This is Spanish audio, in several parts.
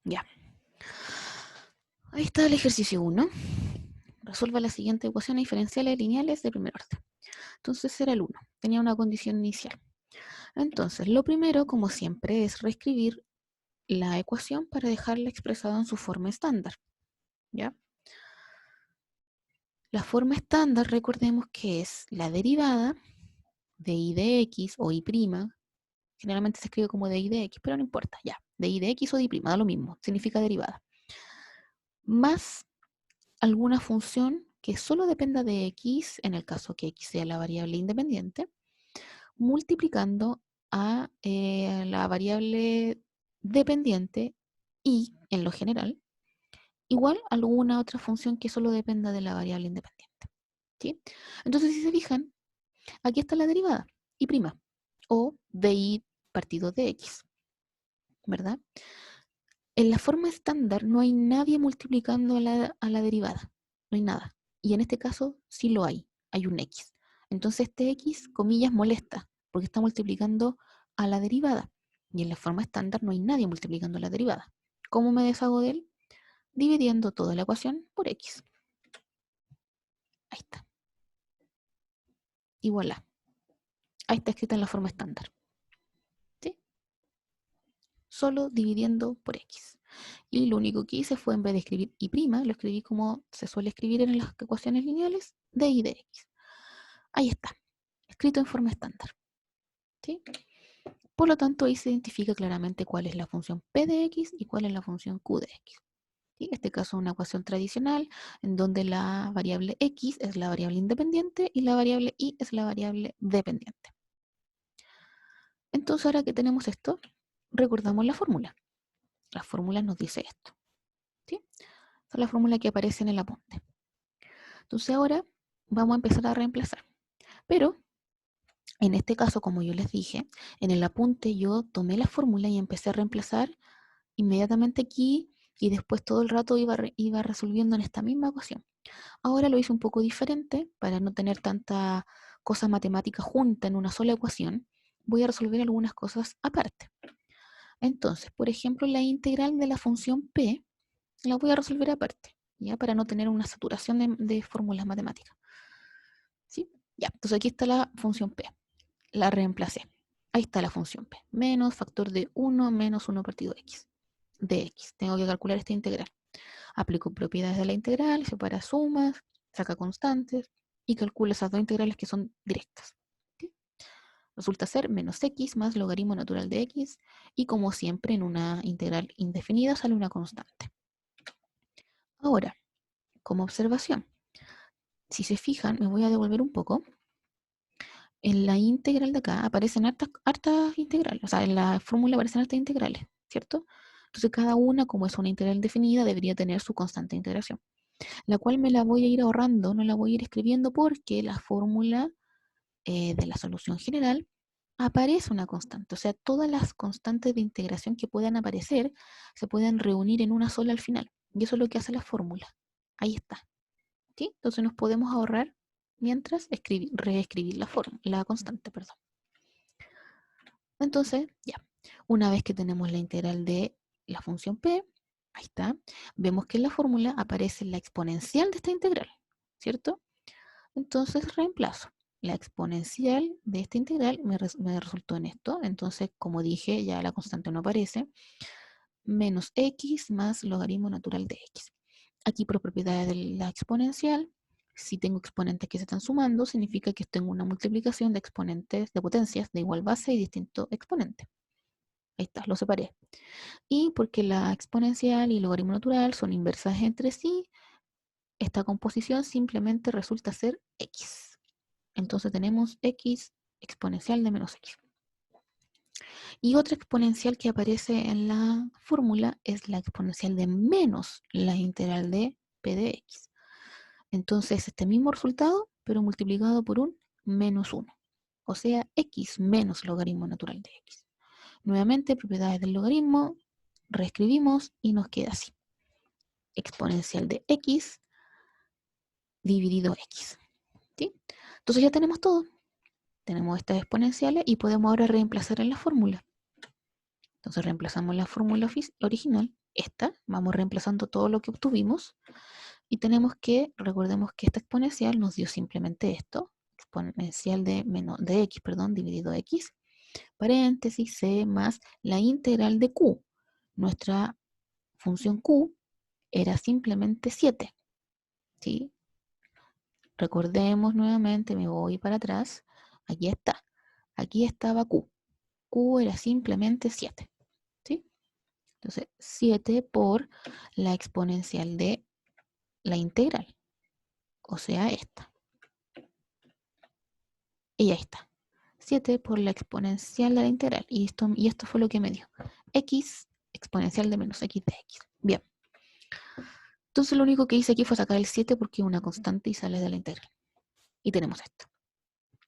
Ya. Ahí está el ejercicio 1. Resuelva la siguiente ecuaciones diferenciales lineales de primer orden. Entonces era el 1. Tenía una condición inicial. Entonces, lo primero, como siempre, es reescribir la ecuación para dejarla expresada en su forma estándar. ¿Ya? La forma estándar, recordemos que es la derivada de y de x o y'. Generalmente se escribe como de y de x, pero no importa, ya. De y de x o de y', da lo mismo, significa derivada. Más alguna función que solo dependa de x, en el caso que x sea la variable independiente, multiplicando a la variable dependiente y, en lo general, igual a alguna otra función que solo dependa de la variable independiente. ¿Sí? Entonces, si se fijan, aquí está la derivada, y' o de y partido de x, ¿verdad? En la forma estándar no hay nadie multiplicando a la derivada, no hay nada. Y en este caso sí lo hay un x. Entonces este x, comillas, molesta, porque está multiplicando a la derivada. Y en la forma estándar no hay nadie multiplicando a la derivada. ¿Cómo me deshago de él? Dividiendo toda la ecuación por x. Ahí está. Y voilà. Ahí está escrita en la forma estándar. ¿Sí? Solo dividiendo por x. Y lo único que hice fue, en vez de escribir y', lo escribí como se suele escribir en las ecuaciones lineales, de y de x. Ahí está, escrito en forma estándar. ¿Sí? Por lo tanto, ahí se identifica claramente cuál es la función p de x y cuál es la función q de x. ¿Sí? En este caso es una ecuación tradicional en donde la variable x es la variable independiente y la variable y es la variable dependiente. Entonces, ahora que tenemos esto, recordamos la fórmula. La fórmula nos dice esto. ¿Sí? Esa es la fórmula que aparece en el apunte. Entonces ahora vamos a empezar a reemplazar. Pero en este caso, como yo les dije, en el apunte yo tomé la fórmula y empecé a reemplazar inmediatamente aquí y después todo el rato iba resolviendo en esta misma ecuación. Ahora lo hice un poco diferente para no tener tanta cosa matemática junta en una sola ecuación. Voy a resolver algunas cosas aparte. Entonces, por ejemplo, la integral de la función p la voy a resolver aparte, ya para no tener una saturación de fórmulas matemáticas. ¿Sí? Ya, entonces aquí está la función p. La reemplacé. Ahí está la función p. Menos factor de 1 menos 1 partido x. De x. Tengo que calcular esta integral. Aplico propiedades de la integral, separa sumas, saca constantes y calcula esas dos integrales que son directas. ¿Sí? Resulta ser menos x más logaritmo natural de x y, como siempre, en una integral indefinida sale una constante. Ahora, como observación, si se fijan, me voy a devolver un poco. En la integral de acá aparecen hartas integrales, o sea, en la fórmula aparecen hartas integrales, ¿cierto? Entonces cada una, como es una integral definida, debería tener su constante de integración, la cual me la voy a ir ahorrando, no la voy a ir escribiendo porque la fórmula de la solución general aparece una constante, o sea, todas las constantes de integración que puedan aparecer se pueden reunir en una sola al final, y eso es lo que hace la fórmula. Ahí está. ¿Sí? Entonces nos podemos ahorrar mientras reescribir la constante, perdón. Entonces, ya, una vez que tenemos la integral de la función p, ahí está, vemos que en la fórmula aparece la exponencial de esta integral, ¿cierto? Entonces reemplazo. La exponencial de esta integral me resultó en esto, entonces, como dije, ya la constante no aparece, menos x más logaritmo natural de x. Aquí, por propiedades de la exponencial, si tengo exponentes que se están sumando, significa que tengo una multiplicación de exponentes, de potencias de igual base y distinto exponente. Ahí está, lo separé. Y porque la exponencial y el logaritmo natural son inversas entre sí, esta composición simplemente resulta ser x. Entonces tenemos x exponencial de menos x. Y otra exponencial que aparece en la fórmula es la exponencial de menos la integral de p de x. Entonces este mismo resultado, pero multiplicado por un menos 1. O sea, x menos logaritmo natural de x. Nuevamente, propiedades del logaritmo, reescribimos y nos queda así. Exponencial de x dividido x. ¿Sí? Entonces ya tenemos todo. Tenemos estas exponenciales y podemos ahora reemplazar en la fórmula. Entonces reemplazamos la fórmula original esta, vamos reemplazando todo lo que obtuvimos y tenemos que, recordemos que esta exponencial nos dio simplemente esto, exponencial de x, perdón, dividido x, paréntesis c más la integral de q. Nuestra función q era simplemente 7, ¿sí? Recordemos nuevamente, me voy para atrás, aquí está, aquí estaba q, q era simplemente 7, ¿sí? Entonces, 7 por la exponencial de la integral, o sea, esta. Y ahí está. 7 por la exponencial de la integral. Y esto fue lo que me dio. X exponencial de menos x de x. Bien. Entonces lo único que hice aquí fue sacar el 7 porque es una constante y sale de la integral. Y tenemos esto.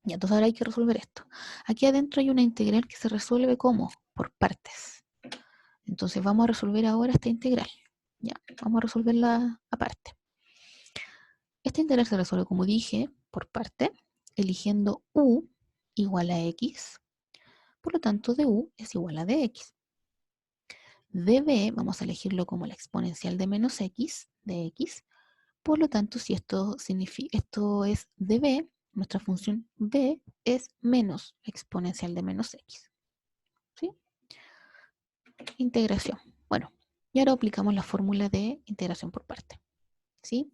Y entonces ahora hay que resolver esto. Aquí adentro hay una integral que se resuelve ¿cómo? Por partes. Entonces vamos a resolver ahora esta integral. Ya, vamos a resolverla aparte. Esta integral se resuelve, como dije, por parte, eligiendo u igual a x. Por lo tanto, du es igual a dx. db vamos a elegirlo como la exponencial de menos x, de x. Por lo tanto, si esto es db, nuestra función b es menos la exponencial de menos x. ¿Sí? Integración. Bueno, y ahora aplicamos la fórmula de integración por parte. ¿Sí?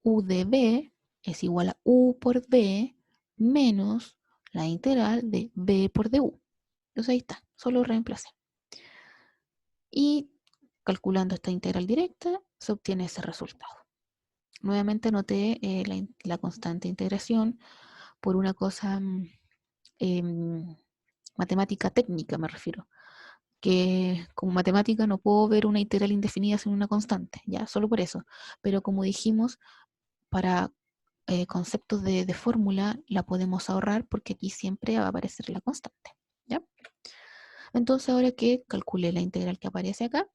u de b es igual a u por b menos la integral de b por du. Entonces ahí está, solo reemplacé. Y calculando esta integral directa, se obtiene ese resultado. Nuevamente anoté la constante integración por una cosa matemática técnica, me refiero. Que como matemática no puedo ver una integral indefinida sin una constante, ya, solo por eso. Pero como dijimos, para conceptos de fórmula la podemos ahorrar porque aquí siempre va a aparecer la constante, ¿ya? Entonces ahora que calculé la integral que aparece acá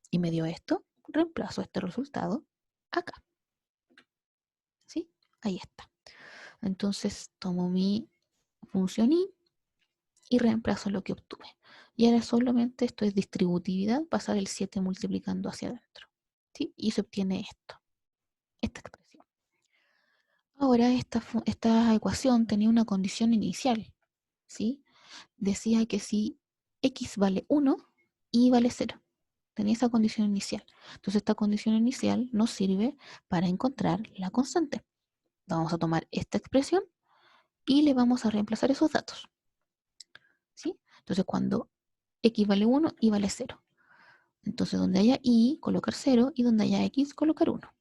y me dio esto, reemplazo este resultado acá, ¿sí? Ahí está. Entonces tomo mi función y reemplazo lo que obtuve. Y ahora solamente esto es distributividad, pasar el 7 multiplicando hacia adentro, ¿sí? Y se obtiene esto, esta expresión. Ahora esta ecuación tenía una condición inicial, ¿sí? Decía que si x vale 1, y vale 0. Tenía esa condición inicial. Entonces esta condición inicial nos sirve para encontrar la constante. Vamos a tomar esta expresión y le vamos a reemplazar esos datos, ¿sí? Entonces cuando x vale 1, y vale 0. Entonces donde haya y, colocar 0, y donde haya x, colocar 1.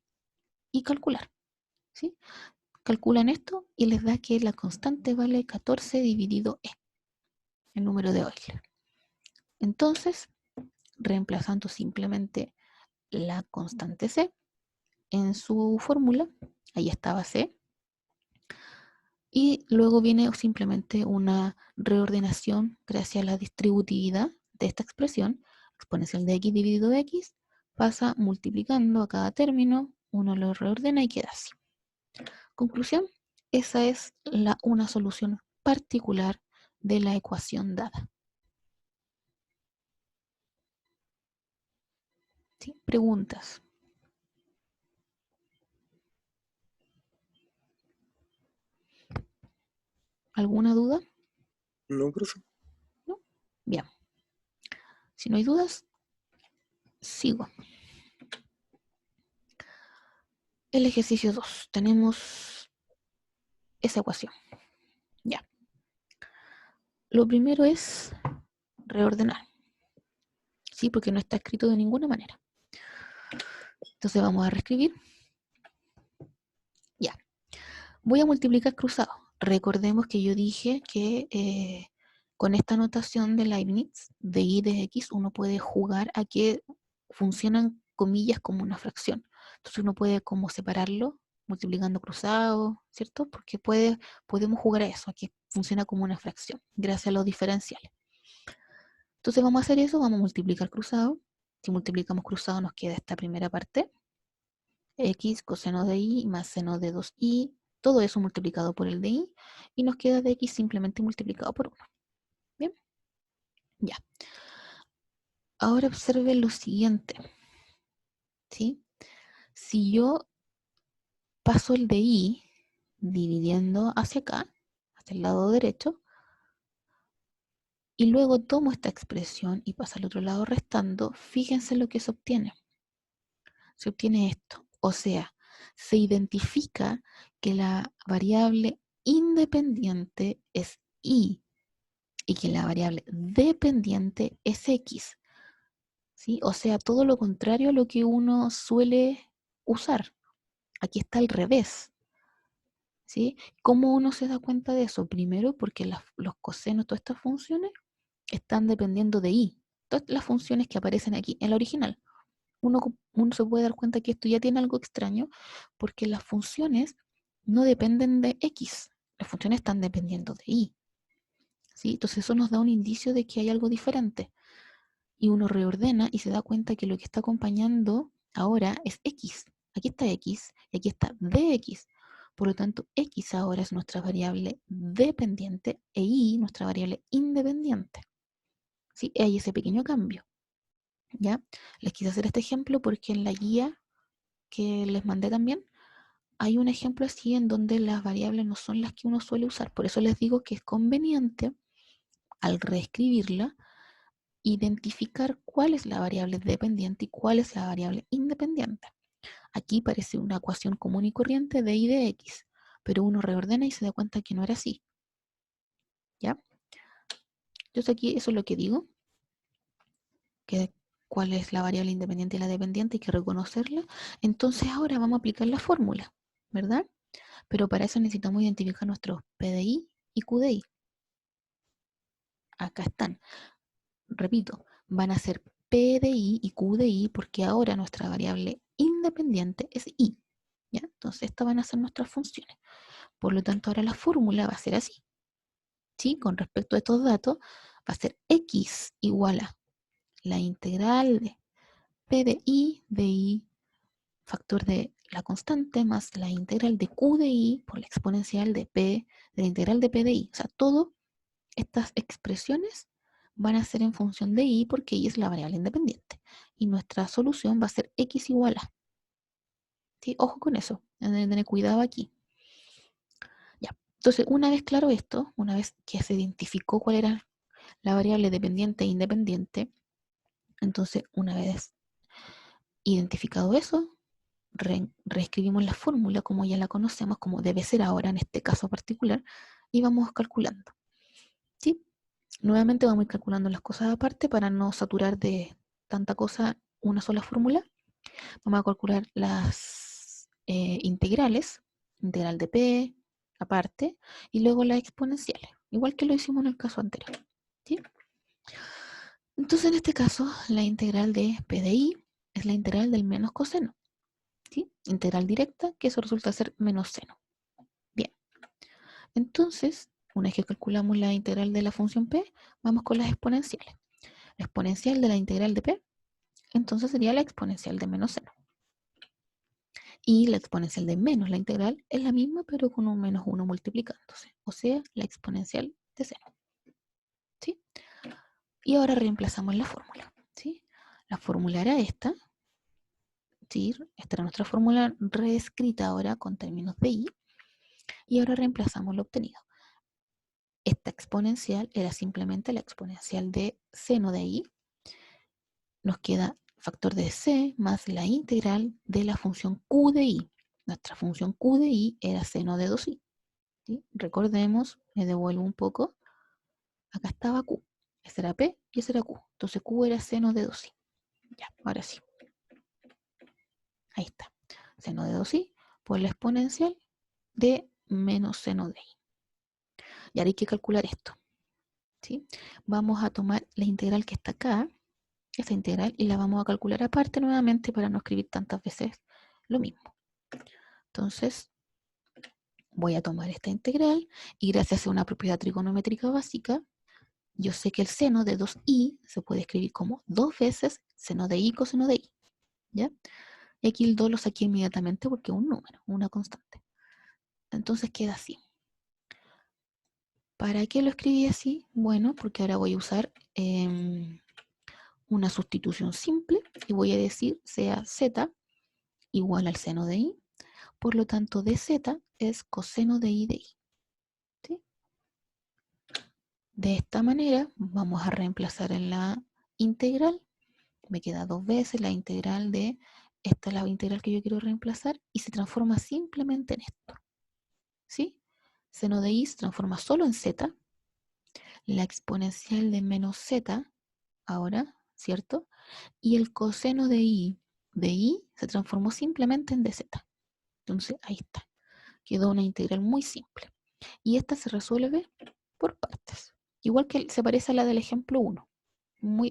Y calcular, ¿sí? Calculan esto y les da que la constante vale 14 dividido e, el número de Euler. Entonces, reemplazando simplemente la constante c en su fórmula, ahí estaba c, y luego viene simplemente una reordenación gracias a la distributividad de esta expresión, exponencial de x dividido x, pasa multiplicando a cada término, uno lo reordena y queda así. Conclusión, esa es una solución particular de la ecuación dada. ¿Sí? Preguntas. ¿Alguna duda? No, profe. ¿No? Bien. Si no hay dudas, sigo. El ejercicio 2. Tenemos esa ecuación. Ya. Lo primero es reordenar. ¿Sí? Porque no está escrito de ninguna manera. Entonces vamos a reescribir. Ya. Voy a multiplicar cruzado. Recordemos que yo dije que con esta notación de Leibniz, de y de x, uno puede jugar a que funcionan comillas como una fracción. Entonces uno puede como separarlo multiplicando cruzado, ¿cierto? Porque podemos jugar a eso, a que funciona como una fracción, gracias a los diferenciales. Entonces vamos a hacer eso, vamos a multiplicar cruzado. Si multiplicamos cruzado nos queda esta primera parte, x coseno de y más seno de 2y, todo eso multiplicado por el de y, y nos queda de x simplemente multiplicado por 1. Bien, ya. Ahora observe lo siguiente, ¿sí? Si yo paso el de i dividiendo hacia acá, hacia el lado derecho, y luego tomo esta expresión y paso al otro lado restando, fíjense lo que se obtiene. Se obtiene esto, o sea, se identifica que la variable independiente es y que la variable dependiente es x, ¿sí? O sea, todo lo contrario a lo que uno suele usar. Aquí está al revés, ¿sí? ¿Cómo uno se da cuenta de eso? Primero, porque los cosenos, todas estas funciones, están dependiendo de i. Todas las funciones que aparecen aquí en la original. Uno se puede dar cuenta que esto ya tiene algo extraño, porque las funciones no dependen de x. Las funciones están dependiendo de i, ¿sí? Entonces eso nos da un indicio de que hay algo diferente. Y uno reordena y se da cuenta que lo que está acompañando ahora es x. Aquí está x y aquí está dx. Por lo tanto, x ahora es nuestra variable dependiente e y nuestra variable independiente. ¿Sí? Hay ese pequeño cambio. ¿Ya? Les quise hacer este ejemplo porque en la guía que les mandé también hay un ejemplo así en donde las variables no son las que uno suele usar. Por eso les digo que es conveniente al reescribirla identificar cuál es la variable dependiente y cuál es la variable independiente. Aquí parece una ecuación común y corriente de y de x, pero uno reordena y se da cuenta que no era así. ¿Ya? Entonces aquí eso es lo que digo, que cuál es la variable independiente y la dependiente, hay que reconocerla. Entonces ahora vamos a aplicar la fórmula, ¿verdad? Pero para eso necesitamos identificar nuestros PDI y QDI. Acá están. Repito, van a ser P de I y Q de I porque ahora nuestra variable independiente es I. ¿Ya? Entonces estas van a ser nuestras funciones. Por lo tanto, ahora la fórmula va a ser así. ¿Sí? Con respecto a estos datos, va a ser X igual a la integral de P de I, factor de la constante, más la integral de Q de I por la exponencial de P, de la integral de P de I. O sea, todas estas expresiones van a ser en función de i porque i es la variable independiente. Y nuestra solución va a ser x igual a. ¿Sí? Ojo con eso, tener cuidado aquí. Ya. Entonces, una vez claro esto, una vez que se identificó cuál era la variable dependiente e independiente, entonces, una vez identificado eso, reescribimos la fórmula como ya la conocemos, como debe ser ahora en este caso particular, y vamos calculando. ¿Sí? Nuevamente vamos a ir calculando las cosas aparte para no saturar de tanta cosa una sola fórmula. Vamos a calcular las integrales, integral de p aparte, y luego las exponenciales, igual que lo hicimos en el caso anterior. ¿Sí? Entonces en este caso la integral de p de i es la integral del menos coseno. ¿Sí? Integral directa, que eso resulta ser menos seno. Bien, entonces una vez que calculamos la integral de la función p, vamos con las exponenciales. La exponencial de la integral de p, entonces sería la exponencial de menos seno. Y la exponencial de menos la integral es la misma, pero con un menos 1 multiplicándose. O sea, la exponencial de seno. ¿Sí? Y ahora reemplazamos la fórmula. ¿Sí? La fórmula era esta. ¿Sí? Esta era nuestra fórmula reescrita ahora con términos de i. Y ahora reemplazamos lo obtenido. Esta exponencial era simplemente la exponencial de seno de i. Nos queda factor de c más la integral de la función q de i. Nuestra función q de i era seno de 2i. ¿Sí? Recordemos, me devuelvo un poco. Acá estaba q. Ese era p y ese era q. Entonces q era seno de 2i. Ya, ahora sí. Ahí está. Seno de 2i por la exponencial de menos seno de i. Y ahora hay que calcular esto. ¿Sí? Vamos a tomar la integral que está acá, esta integral, y la vamos a calcular aparte nuevamente para no escribir tantas veces lo mismo. Entonces, voy a tomar esta integral y gracias a una propiedad trigonométrica básica, yo sé que el seno de 2i se puede escribir como 2 veces seno de i coseno de i. ¿Ya? Y aquí el 2 lo saqué inmediatamente porque es un número, una constante. Entonces queda así. ¿Para qué lo escribí así? Bueno, porque ahora voy a usar una sustitución simple y voy a decir sea z igual al seno de i. Por lo tanto, dz es coseno de i de i. ¿Sí? De esta manera vamos a reemplazar en la integral. Me queda dos veces la integral de, esta es la integral que yo quiero reemplazar y se transforma simplemente en esto. ¿Sí? Seno de i se transforma solo en z. La exponencial de menos z, ahora, ¿cierto? Y el coseno de i se transformó simplemente en dz. Entonces, ahí está. Quedó una integral muy simple. Y esta se resuelve por partes. Igual que se parece a la del ejemplo 1.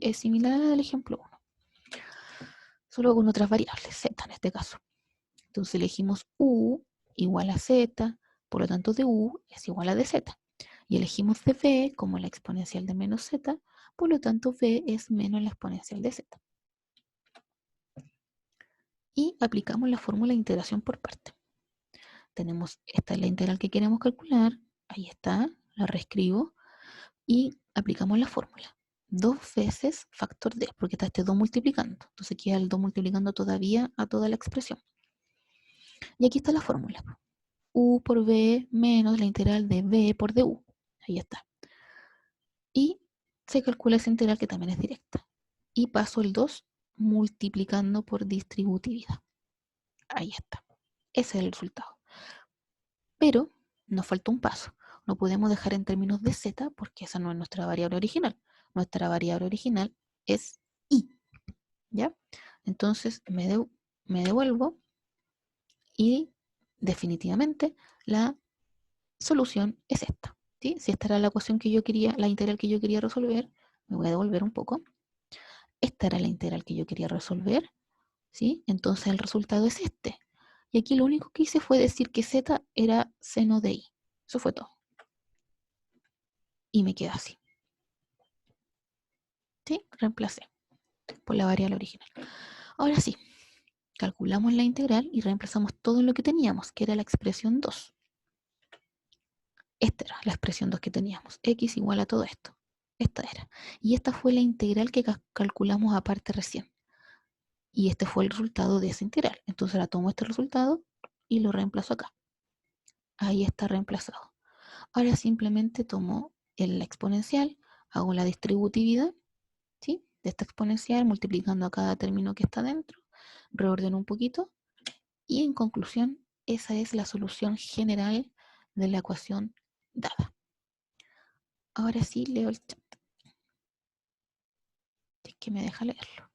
Es similar a la del ejemplo 1. Solo con otras variables, z en este caso. Entonces elegimos u igual a z, por lo tanto de u es igual a dz. Y elegimos de b como la exponencial de menos z, por lo tanto b es menos la exponencial de z. Y aplicamos la fórmula de integración por parte. Tenemos, esta es la integral que queremos calcular, ahí está, la reescribo, y aplicamos la fórmula. 2 veces factor d, porque está este 2 multiplicando, entonces queda el 2 multiplicando todavía a toda la expresión. Y aquí está la fórmula. U por b menos la integral de b por du. Ahí está. Y se calcula esa integral que también es directa. Y paso el 2 multiplicando por distributividad. Ahí está. Ese es el resultado. Pero nos falta un paso. No podemos dejar en términos de z porque esa no es nuestra variable original. Nuestra variable original es i. ¿Ya? Entonces me devuelvo y definitivamente la solución es esta. ¿Sí? Si esta era la ecuación que yo quería, la integral que yo quería resolver, me voy a devolver un poco. Esta era la integral que yo quería resolver, ¿sí? Entonces el resultado es este. Y aquí lo único que hice fue decir que z era seno de i. Eso fue todo. Y me queda así. ¿Sí? Reemplacé por la variable original. Ahora sí, calculamos la integral y reemplazamos todo lo que teníamos, que era la expresión 2. Esta era la expresión 2 que teníamos. X igual a todo esto. Esta era. Y esta fue la integral que calculamos aparte recién. Y este fue el resultado de esa integral. Entonces ahora tomo este resultado y lo reemplazo acá. Ahí está reemplazado. Ahora simplemente tomo la exponencial, hago la distributividad, ¿sí? De esta exponencial multiplicando a cada término que está dentro, reordeno un poquito y en conclusión esa es la solución general de la ecuación dada. Ahora sí leo el chat. Es que me deja leerlo.